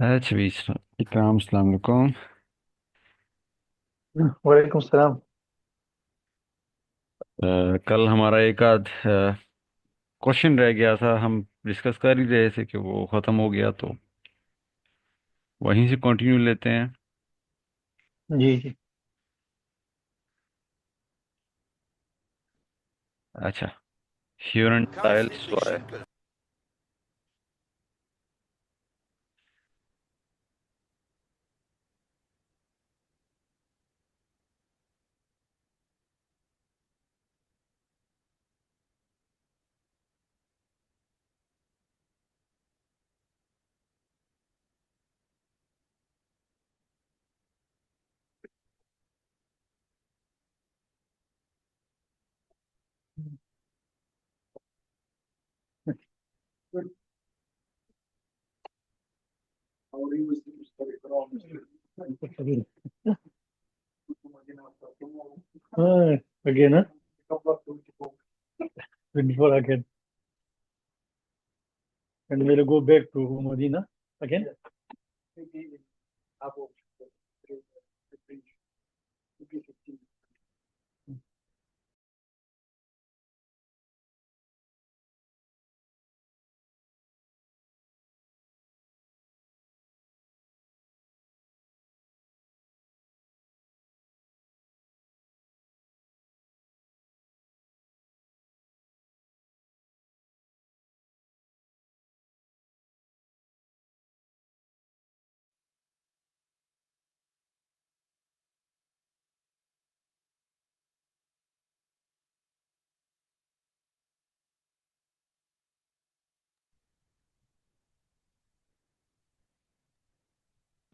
अच्छा भी इकराम अस्सलाम वालेकुम। वालेकुम सलाम। कल हमारा एक आध क्वेश्चन रह गया था। हम डिस्कस कर ही रहे थे कि वो ख़त्म हो गया, तो वहीं से कंटिन्यू लेते हैं। जी जी। अच्छा, ह्यूरन टाइल्स जो है। Again, huh? Before again, and we'll go back to Medina again.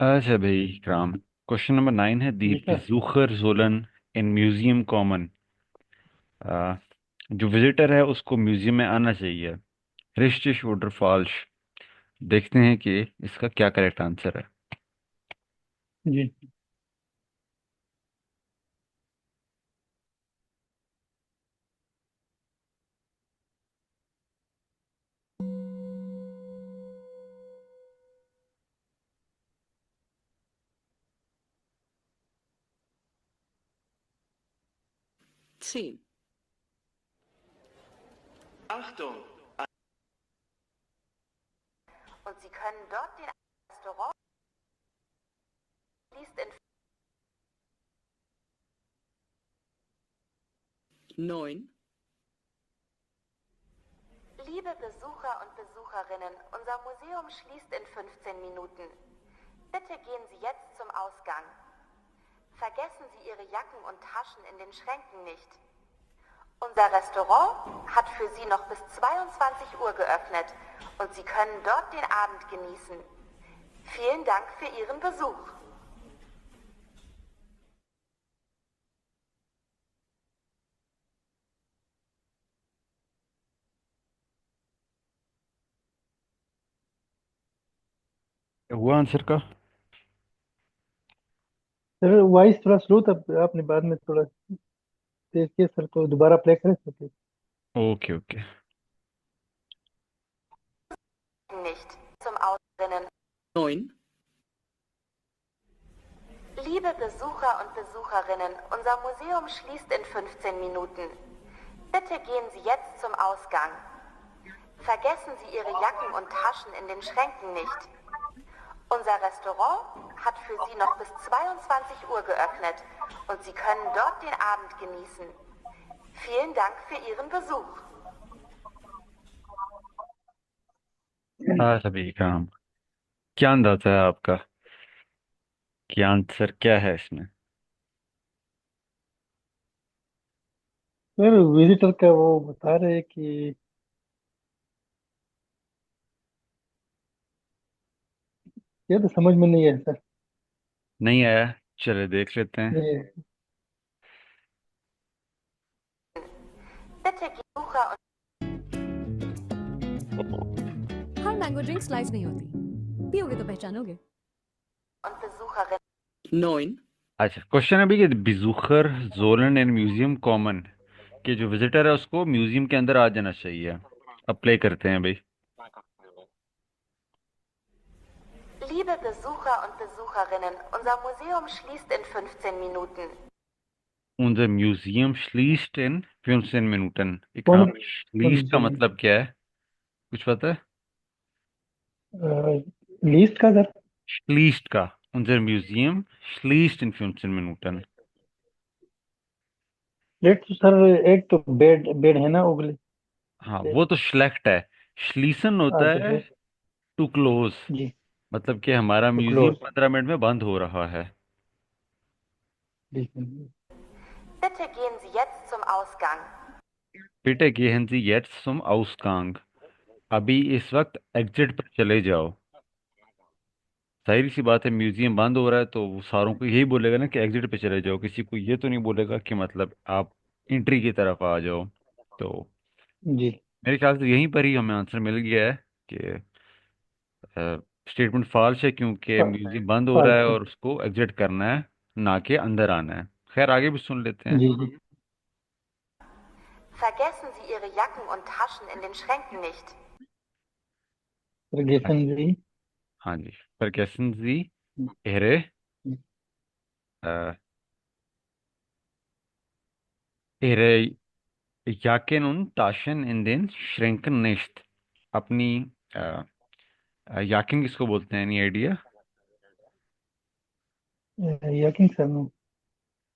अच्छा भाई इकराम, क्वेश्चन नंबर 9 है दी ठीक है। बिजूखर जोलन इन म्यूजियम कॉमन। जो विजिटर है उसको म्यूजियम में आना चाहिए। रिश्टिश वुडरफाल्स। देखते हैं कि इसका क्या करेक्ट आंसर है। जी। Zehn. Achtung! Und Sie können dort den Restaurant schließt in Neun. Liebe Besucher und Besucherinnen, unser Museum schließt in 15 Minuten. Bitte gehen Sie jetzt zum Ausgang. Vergessen Sie Ihre Jacken und Taschen in den Schränken nicht. Unser Restaurant hat für Sie noch bis 22 Uhr geöffnet und Sie können dort den Abend genießen. Vielen Dank für Ihren Besuch. क्या हुआ answer का? Sir voice थोड़ा slow था, आपने बाद में थोड़ा तेज किया सर, तो दोबारा प्ले करें sir please? Okay okay. Nicht zum Ausrennen. Neun. Liebe Besucher und Besucherinnen, unser Museum schließt in 15 Minuten. Bitte gehen Sie jetzt zum Ausgang. Vergessen Sie Ihre Jacken und Taschen in den Schränken nicht. Unser Restaurant hat für Sie noch bis 22 Uhr geöffnet und Sie können dort den Abend genießen. Vielen Dank für Ihren Besuch. अच्छा भाई इकराम, क्या अंदाजा है आपका कि answer क्या है इसमें? सर विजिटर का वो बता रहे हैं कि ये तो समझ में नहीं है सर। नहीं आया? चले देख लेते हैं। ये Bitte Besucher हर मैंगो ड्रिंक स्लाइस नहीं होती, पियोगे तो पहचानोगे। und Besucherinnen. Neun. अच्छा, क्वेश्चन है भाई कि बिजूखर जोलन एंड म्यूजियम कॉमन के जो विजिटर है उसको म्यूजियम के अंदर आ जाना चाहिए। अब प्ले करते हैं भाई। Liebe Liebe Besucher und Besucherinnen, unser Museum schließt in 15 Minuten. Unser Museum schließt in 15 Minuten. Ikram schließt का जी मतलब क्या है? कुछ पता है? लीस्ट का सर Schließt का. Unser Museum schließt in 15 Minuten. Late तो सर एक तो बेड बेड है ना उगले हाँ, वो तो schlecht है. Schließen होता अच्छा है to close. जी मतलब कि हमारा तो म्यूजियम क्लोज 15 मिनट में बंद हो रहा है. जी Bitte gehen Sie jetzt zum Ausgang. Bitte gehen Sie jetzt zum Ausgang. अभी इस वक्त एग्जिट पर चले जाओ. जाहिर सी बात है, म्यूजियम बंद हो रहा है तो वो सारों को यही बोलेगा ना कि एग्जिट पे चले जाओ. किसी को ये तो नहीं बोलेगा कि मतलब आप एंट्री की तरफ आ जाओ. तो जी मेरे ख्याल से यहीं पर ही हमें आंसर मिल गया है कि स्टेटमेंट फॉल्स है, क्योंकि म्यूजियम बंद हो रहा है फालतू और उसको एग्जिट करना है, ना कि अंदर आना है. खैर, आगे भी सुन लेते हैं. जी जी Vergessen Sie Ihre Jacken und Taschen in den Schränken nicht. vergessen Sie हाँ जी. Vergessen Sie Ihre äh, Ihre Jacken und Taschen in den Schränken nicht. अपनी याकिंग किसको बोलते हैं? Any idea? यकीन सर नो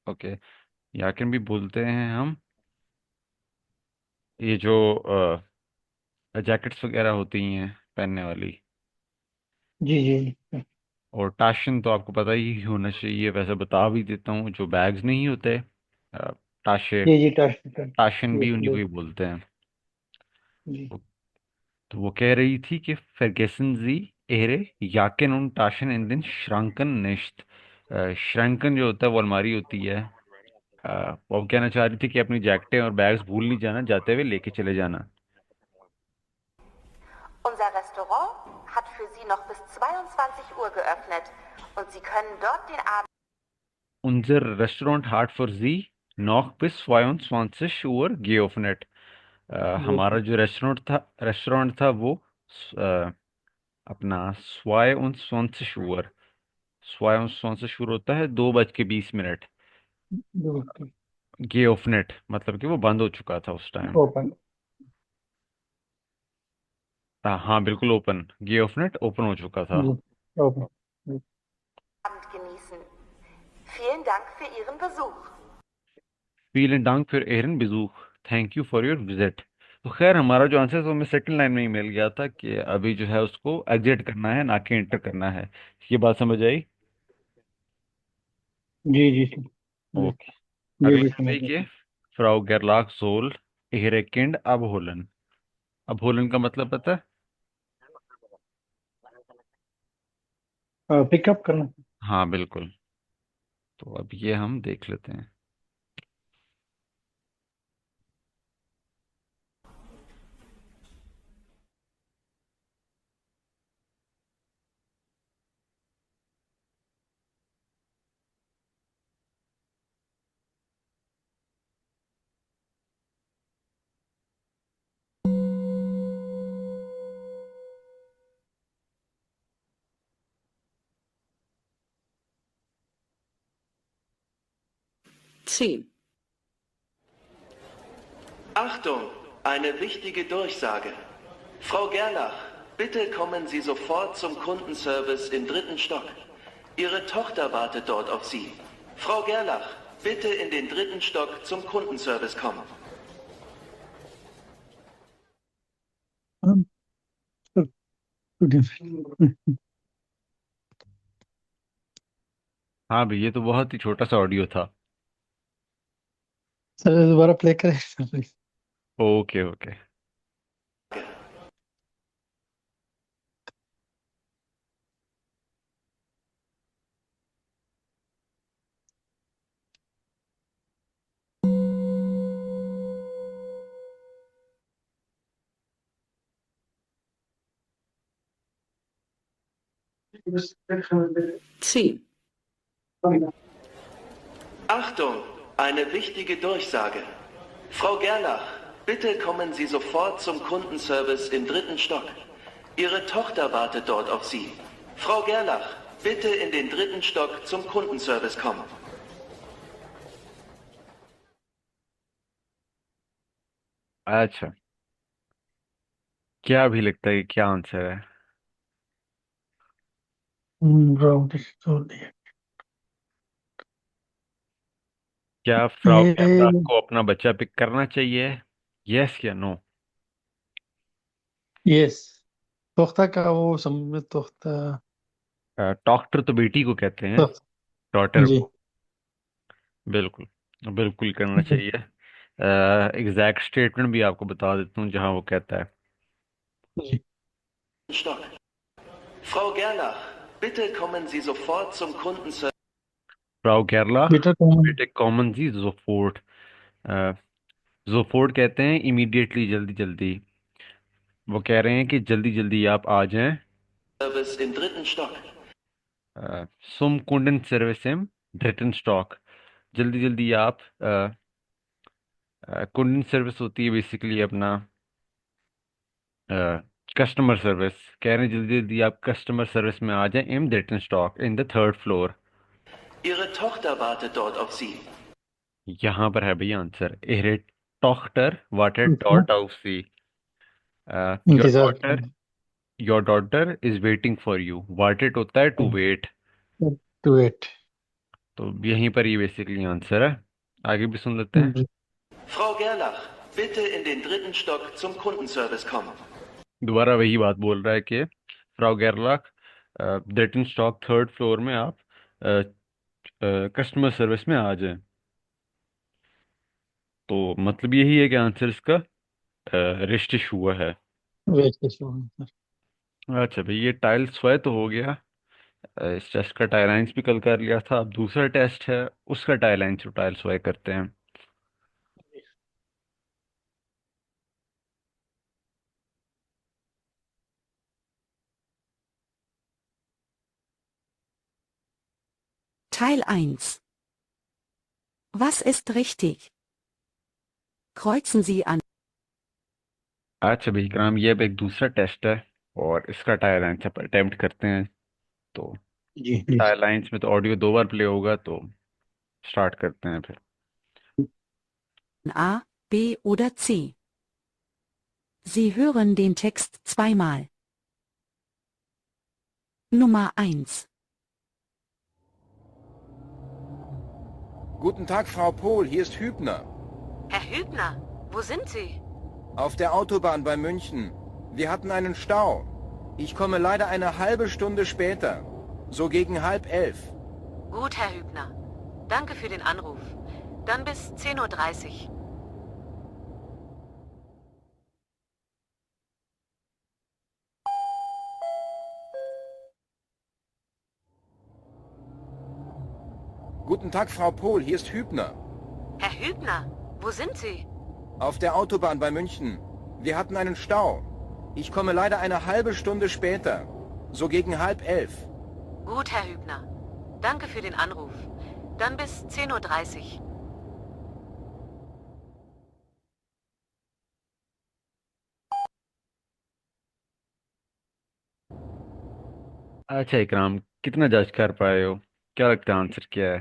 ओके. याकिन भी बोलते हैं हम. ये जो जैकेट्स वगैरह होती हैं पहनने वाली. जी जी और टाशन तो आपको पता ही होना चाहिए. वैसे बता भी देता हूँ, जो बैग्स नहीं होते, टाशे, जी जी टच टाशन भी यस उन्हीं को ही यस बोलते हैं. जी तो वो कह रही थी कि vergessen Sie Ihre Jacken und Taschen in den Schranken nicht. श्रंकन जो होता है वो अलमारी होती है. वो कहना चाह रही थी कि अपनी जैकेटें और बैग्स भूल नहीं जाना, जाते हुए लेके चले जाना. Unser Restaurant hat für Sie noch bis 22 Uhr geöffnet und Sie können dort den Abend Unser Restaurant hat für Sie noch bis 22 Uhr geöffnet. हमारा जो रेस्टोरेंट था वो अ, अपना 22 Uhr. 22 Uhr होता है 2:20. geöffnet मतलब कि वो बंद हो चुका था उस टाइम. ओपन हाँ बिल्कुल, ओपन. geöffnet ओपन हो चुका था. जी open genießen. Vielen Dank für Ihren Besuch. Vielen Dank für Ihren Besuch. Thank you for your visit. तो खैर, हमारा जो आंसर था हमें सेकंड लाइन में ही मिल गया था कि अभी जो है उसको एग्जिट करना है, ना कि एंटर करना है. ये बात समझ आई? जी जी सर जी ओके. जी अगला जी है समझ भाई कि गया फ्राउ गेरलाक सोल ihre Kind abholen. abholen का मतलब पता है? पिकअप करना हाँ बिल्कुल. तो अब ये हम देख लेते हैं. Zehn. Achtung, eine wichtige Durchsage. Frau Gerlach, bitte kommen Sie sofort zum Kundenservice im 3. Stock. Ihre Tochter wartet dort auf Sie. Frau Gerlach, bitte in den 3. Stock zum Kundenservice kommen. हाँ भाई, ये तो बहुत ही छोटा सा ऑडियो था. Sir दोबारा play करें okay okay. Zehn. Achtung, eine wichtige Durchsage. Frau Gerlach, bitte kommen Sie sofort zum Kundenservice im 3. Stock. Ihre Tochter wartet dort auf Sie. Frau Gerlach, bitte in den 3. Stock zum Kundenservice kommen. अच्छा, क्या भी लगता है कि क्या answer है? Wrong story. क्या Frau camera ये को अपना बच्चा पिक करना चाहिए? यस या नो? यस। तोख्ता का वो समझ तोख्ता। डॉक्टर तो बेटी को कहते हैं, तोख्ता। डॉटर जी। को। बिल्कुल, बिल्कुल करना चाहिए। एग्जैक्ट स्टेटमेंट भी आपको बता देता हूँ जहाँ वो कहता है। जी। Stock. Frau Gerlach, bitte kommen Sie sofort zum Kundenservice. Frau Kerala, बेटा कौन? बेटे कॉमन जी जोफोर्ट। जोफोर्ट कहते हैं इमीडिएटली, जल्दी जल्दी। वो कह रहे हैं कि जल्दी जल्दी आप आ जाएं। Im 3. Stock. सुम कुंडन सर्विसम ड्रिटन स्टॉक। जल्दी जल्दी आप, कुंडन सर्विस होती है बेसिकली अपना कस्टमर सर्विस। कह रहे हैं जल्दी जल्दी आप कस्टमर सर्विस में आ जाएं, इन ड्रिटन स्टॉक in the 3rd floor. Ihre Tochter wartet dort auf Sie. यहाँ पर है भैया आंसर। एहरे टॉक्टर वाटर अच्छा। डॉट ऑफ सी। योर इंतजार daughter, your daughter is waiting for you. Waited होता है टू वेट। To eight. तो यहीं पर ये बेसिकली आंसर है। आगे भी सुन लेते हैं। Frau Gerlach, bitte in den 3. Stock zum Kundenservice kommen. दोबारा वही बात बोल रहा है कि फ्राउ गेरलाख, ब्रिटन स्टॉक 3rd फ्लोर में आप कस्टमर सर्विस में आ जाएं। तो मतलब यही है कि आंसर इसका रिश्ते हुआ है। वेट के शो है। अच्छा भाई, ये टाइल स्वय तो हो गया। इस टेस्ट का टाइलाइंस भी कल कर लिया था। अब दूसरा टेस्ट है, उसका टाइलाइंस और टाइल स्वय करते हैं। Teil 1. Was ist richtig? Kreuzen Sie an. अच्छा भाई इकराम, ये अब एक दूसरा टेस्ट है और इसका टाइलाइंस आप अटेम्प्ट करते हैं। तो जी प्लीज। टाइलाइंस में तो ऑडियो 2 बार प्ले होगा, तो स्टार्ट करते हैं फिर। A, B oder C. Sie hören den Text zweimal. Nummer 1. Guten Tag, Frau Pohl, hier ist Hübner. Herr Hübner, wo sind Sie? Auf der Autobahn bei München. Wir hatten einen Stau. Ich komme leider eine halbe Stunde später. So gegen 10:30. Gut, Herr Hübner. Danke für den Anruf. Dann bis 10:30 Uhr. Guten Tag, Frau Pohl, hier ist Hübner. Herr Hübner, wo sind Sie? Auf der Autobahn bei München. Wir hatten einen Stau. Ich komme leider eine halbe Stunde später. So gegen 10:30. Gut, Herr Hübner. Danke für den Anruf. Dann bis 10:30 Uhr. अच्छा इकराम, कितना जज कर पाए हो? क्या लगता है answer क्या है?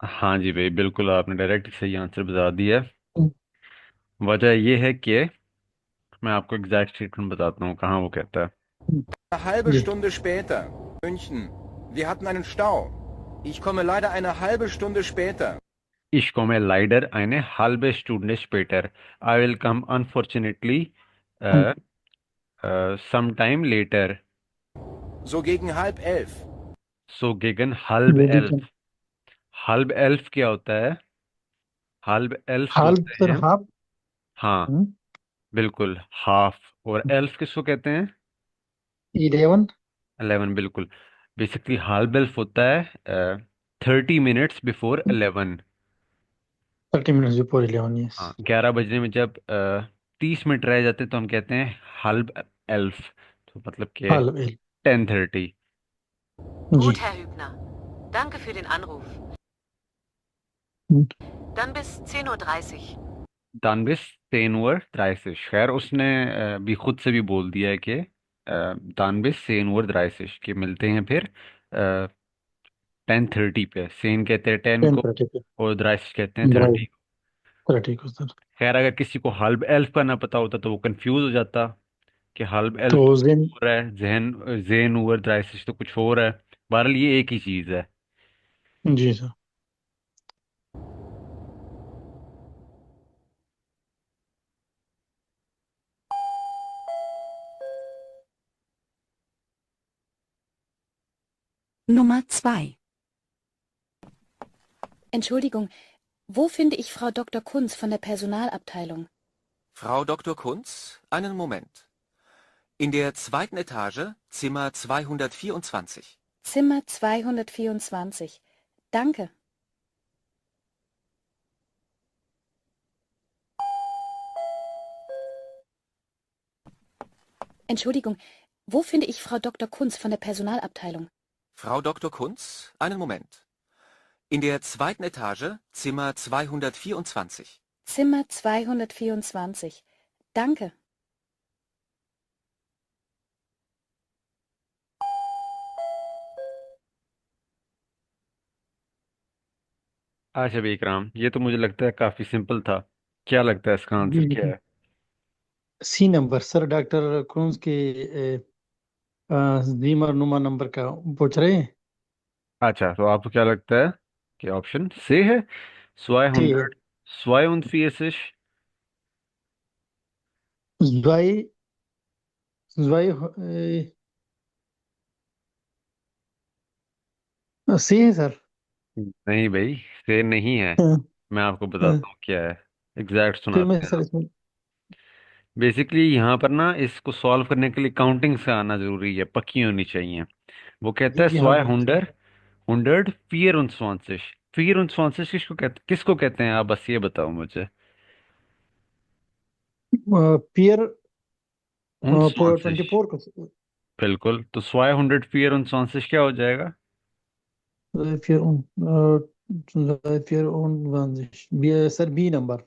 हाँ जी भाई, बिल्कुल आपने डायरेक्ट सही आंसर बता दिया। वजह ये है कि मैं आपको एग्जैक्ट स्टेटमेंट बताता हूँ कहाँ वो कहता है। Eine halbe ji. Stunde später. München. Wir hatten einen Stau. Ich komme leider eine halbe Stunde später. Ich komme leider eine halbe Stunde später. I will come unfortunately uh, sometime later. So gegen 10:30. So gegen halb very elf. halb elf क्या होता है? halb elf हाल बोलते पर हैं। Half. हाँ बिल्कुल, half. और elf किसको कहते हैं? 11। 11, बिल्कुल। बेसिकली halb elf होता है 30 minutes before 11। 30 minutes before 11। Yes. हाँ, 11 बजने में जब 30 मिनट रह जाते हैं तो हम कहते हैं halb elf। तो मतलब कि हाल एल। 10:30। जी। Gut, Herr Hübner. Danke für den Anruf. हम्म। Dann bis 10:30 Uhr. dann bis 10:30 Uhr। खैर उसने भी खुद से भी बोल दिया है कि dann bis 10:30 Uhr कि मिलते हैं फिर 10:30 पे। 10 कहते हैं 10 10 को, पर ठीक है। और 30 कहते हैं ड्राइव 30। पर ठीक है सर। खैर अगर किसी को हल्ब एल्फ का ना पता होता तो वो कंफ्यूज हो जाता कि हल्ब तो एल्फ तो कुछ जेन। हो रहा है, जहन जेन ओवर द्राइसिस तो कुछ हो रहा है। बहरहाल ये एक ही चीज है। जी sir. Nummer 2. Entschuldigung, wo finde ich Frau Dr. Kunz von der Personalabteilung? Frau Dr. Kunz, einen Moment. In der zweiten Etage, Zimmer 224. Zimmer 224. Danke. Entschuldigung, wo finde ich Frau Dr. Kunz von der Personalabteilung? Frau Dr. Kunz, einen Moment. In der zweiten Etage, Zimmer 224. Zimmer 224. Danke. अच्छा विक्राम, ये तो मुझे लगता है काफी simple था। क्या लगता है इसका जी आंसर क्या जी। है? सी नंबर सर, डॉक्टर क्रूज के जीमर नुमा नंबर का पूछ रहे हैं। अच्छा, तो आपको क्या लगता है कि ऑप्शन सी है? ठीक है। 242? ज्वाई ज्वाई सी है सर। नहीं भाई, से नहीं है। हाँ, मैं आपको हाँ। बताता हूँ क्या है। एग्जैक्ट फिर मैं सुनाते हैं सर आप। इसमें। बेसिकली यहाँ पर ना इसको सॉल्व करने के लिए काउंटिंग से आना जरूरी है, पक्की होनी चाहिए। वो कहता जी है जी हाँ स्वाय बिल्कुल सर। हुंडर हुंड्रेड फियर उनस्वांसिश। फियर उनस्वांसिश किसको कहते हैं, आप बस ये बताओ मुझे। पियर उनस्वांसिश। 24 को। बिल्कुल, तो स्वाय हुंड्रेड फियर उनस्वांसिश क्या हो जाएगा? फिर फिर B sir, B number.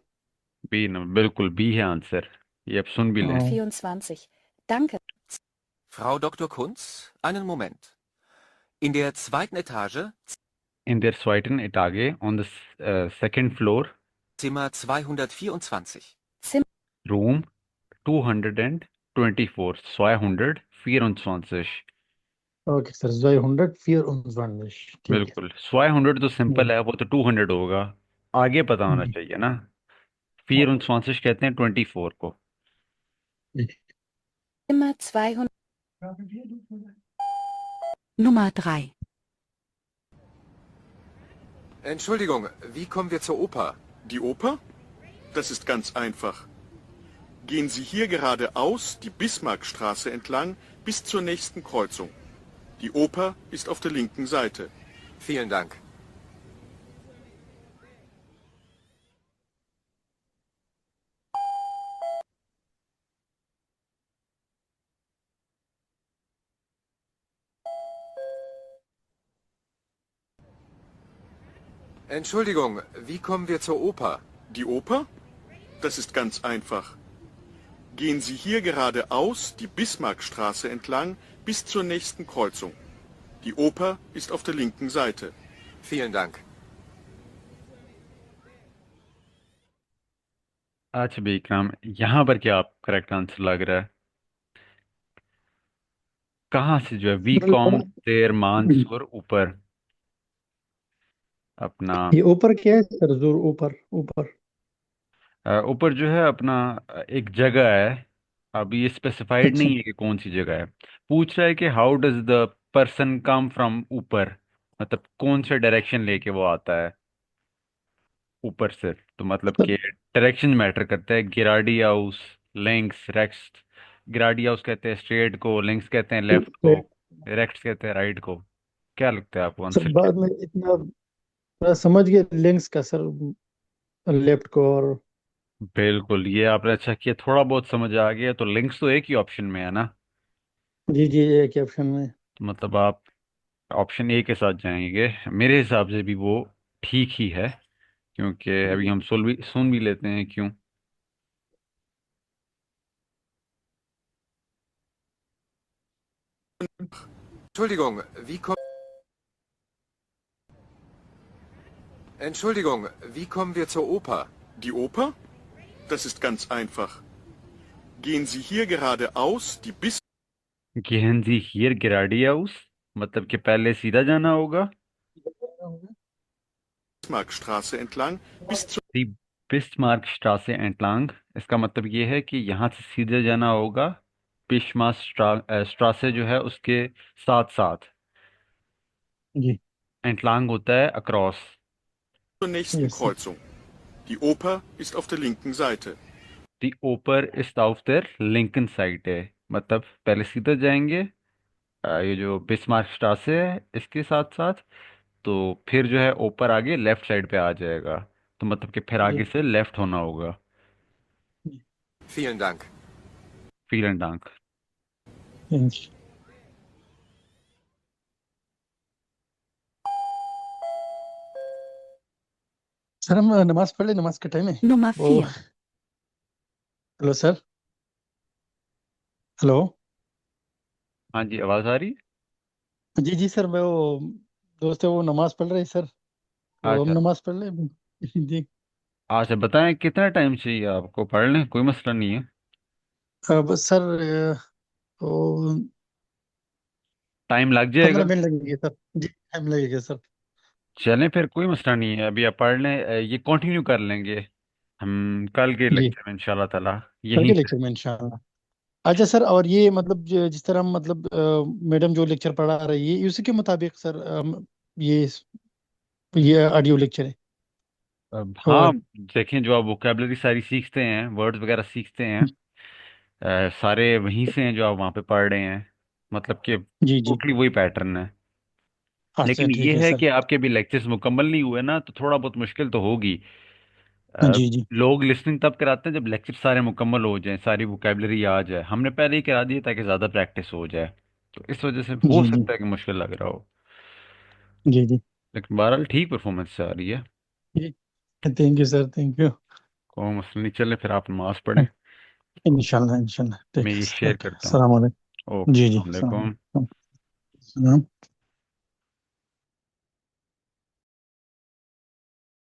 B number, बिल्कुल बी है आंसर। ये अब सुन भी लें। 24. Danke. Frau Dr. Kunz, einen Moment. In der zweiten Etage, In der zweiten Etage on the second floor, Zimmer 224. room 224, 224। Okay sir, ज्वाई 100 फिर 29। ठीक बिल्कुल, 200 तो है। सिंपल है, वो तो 200 होगा। आगे पता होना जी चाहिए ना। फिर 29 कहते हैं 24 को। जी। Zimmer 200. Nummer 3. Entschuldigung, wie kommen wir zur Oper? Die Oper? Das ist ganz einfach. Gehen Sie hier geradeaus die Bismarckstraße entlang bis zur nächsten Kreuzung. Die Oper ist auf der linken Seite. Vielen Dank. Entschuldigung, wie kommen wir zur Oper? Die Oper? Das ist ganz einfach. Gehen Sie hier geradeaus die Bismarckstraße entlang bis zur nächsten Kreuzung. Die Oper ist auf der linken Seite. Vielen Dank. अच्छा विक्रम, यहाँ पर क्या आप correct answer लग रहा है? कहाँ से जो है वी कॉम देर मानसूर ऊपर अपना ये ऊपर क्या है सर? जोर ऊपर ऊपर। ऊपर जो है अपना एक जगह है। अब ये स्पेसिफाइड अच्छा। नहीं है कि कौन सी जगह है। पूछ रहा है कि how does the person come from ऊपर, मतलब कौन से डायरेक्शन लेके वो आता है ऊपर से। तो मतलब सर कि डायरेक्शन मैटर करता है। गिराडी हाउस, लिंक्स, रेक्स। गिराडी हाउस कहते हैं स्ट्रेट को, लिंक्स कहते हैं लेफ्ट को, रेक्स कहते हैं राइट को। क्या लगता है आपको सर आंसर क्या? बाद में इतना मैं समझ गया लिंक्स का सर, लेफ्ट को और। बिल्कुल, ये आपने अच्छा किया, थोड़ा बहुत समझ आ गया। तो लिंक्स तो एक ही ऑप्शन में है ना। जी जी, एक ही ऑप्शन में। तो मतलब आप ऑप्शन ए के साथ जाएंगे। मेरे हिसाब से भी वो ठीक ही है, क्योंकि अभी हम सुन भी लेते हैं क्यों। Entschuldigung, wie kommen wir zur Oper? Die Oper? Das ist ganz einfach. Gehen Sie hier geradeaus die गहन जी हियर गिराडियाउस, मतलब कि पहले सीधा जाना होगा। Bismarckstraße entlang bis zur दी बिस्मार्क स्ट्रासे एंटलांग, इसका मतलब ये है कि यहाँ से सीधे जाना होगा। स्ट्रासे जो है उसके साथ साथ, जी। एंटलांग होता है across. nächsten yes sir. Kreuzung. Die Oper ist auf der linken Seite. दी ओपर is of their Lincoln side है, मतलब पहले सीधे जाएंगे ये जो बिस्मार्क स्ट्रासे है इसके साथ साथ, तो फिर जो है ऊपर आगे लेफ्ट साइड पे आ जाएगा, तो मतलब कि फिर आगे जी से लेफ्ट होना होगा। जी। Vielen Dank. फीलन डांक। जी। सर हम नमाज पढ़ ले, नमाज का टाइम है Nummer वो। 4. Hello sir. हेलो। हाँ जी, आवाज आ रही है। जी जी सर, मैं वो दोस्त है वो नमाज पढ़ रहे हैं सर, तो हम अच्छा। नमाज पढ़ ले। जी। अच्छा बताएं कितना टाइम चाहिए आपको, पढ़ लें कोई मसला नहीं है। अब सर वो टाइम लग जाएगा। 15 मिनट लगेंगे सर। जी टाइम लगेगा सर। चलें फिर कोई मसला नहीं है, अभी आप पढ़ लें, ये कंटिन्यू कर लेंगे हम कल के जी लेक्चर में इंशाल्लाह ताला करके यहीं से। लेक्चर में इंशाल्लाह। अच्छा सर, और ये मतलब जिस तरह हम मतलब मैडम जो लेक्चर पढ़ा रही है उसी के मुताबिक सर ये ये ऑडियो लेक्चर है। अब हाँ, और देखें जो आप वोकेबलरी सारी सीखते हैं, वर्ड्स वगैरह सीखते हैं, सारे वहीं से हैं जो आप वहाँ पे पढ़ रहे हैं, मतलब कि जी जी। टोटली वही पैटर्न है। अच्छा लेकिन ये ठीक है है सर। कि आपके भी लेक्चर्स मुकम्मल नहीं हुए ना, तो थोड़ा बहुत मुश्किल तो होगी। जी जी लोग लिसनिंग तब कराते हैं जब लेक्चर सारे मुकम्मल हो जाएं, सारी वोकेबलरी आ जाए। हमने पहले ही करा दिया ताकि ज़्यादा प्रैक्टिस हो जाए, तो इस वजह से हो जी जी सकता है कि मुश्किल लग रहा हो। जी जी लेकिन बहरहाल ठीक परफॉर्मेंस आ रही है। जी। Thank you sir, thank you. कोई मसला नहीं, चले फिर आप नमाज पढ़ें। इंशाल्लाह इंशाल्लाह, ठीक मैं है ये सर, शेयर ओके, करता हूँ। अस्सलाम वालेकुम। ओके, जी जी, अस्सलाम अस्सलाम वालेकुम। वालेकुम।